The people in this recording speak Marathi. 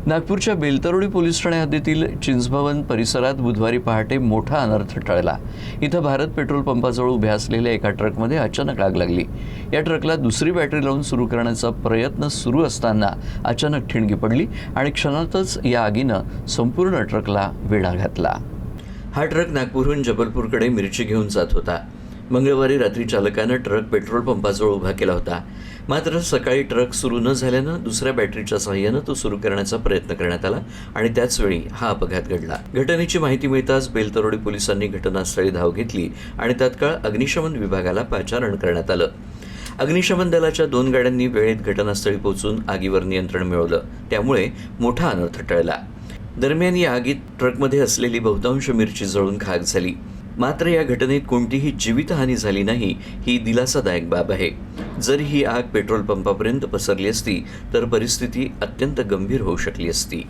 नागपूरच्या बेलतरोडी पोलीस ठाणे हद्दीतील चिंचभवन परिसरात बुधवारी पहाटे मोठा अनर्थ टळला। इथं भारत पेट्रोल पंपाजवळ उभ्या असलेल्या एका ट्रकमध्ये अचानक आग लागली। या ट्रकला दुसरी बॅटरी लावून सुरू करण्याचा प्रयत्न सुरू असताना अचानक ठिणगी पडली आणि क्षणातच या आगीनं संपूर्ण ट्रकला वेढा घातला। हा ट्रक नागपूरहून जबलपूरकडे मिरची घेऊन जात होता। मंगळवारी रात्री चालकानं ट्रक पेट्रोल पंपाजवळ उभा केला होता। मात्र सकाळी ट्रक सुरू न झाल्यानं दुसऱ्या बॅटरीच्या सहाय्यानं तो सुरू करण्याचा प्रयत्न करण्यात आला आणि त्याच वेळी हा अपघात घडला। घटनेची माहिती मिळताच बेलतरोडी पोलिसांनी घटनास्थळी धाव घेतली आणि तात्काळ अग्निशमन विभागाला पाचारण करण्यात आलं। अग्निशमन दलाच्या 2 गाड्यांनी वेळेत घटनास्थळी पोहोचून आगीवर नियंत्रण मिळवलं, त्यामुळे मोठा अनर्थ टळला। दरम्यान या आगीत ट्रकमध्ये असलेली बहुतांश मिरची जळून खाक झाली। मात्र या घटनेत कोणतीही जीवितहानी झाली नाही, ही दिलासादायक बाब आहे। जर ही आग पेट्रोल पंपापर्यंत पसरली असती तर परिस्थिती अत्यंत गंभीर होऊ शकली असती।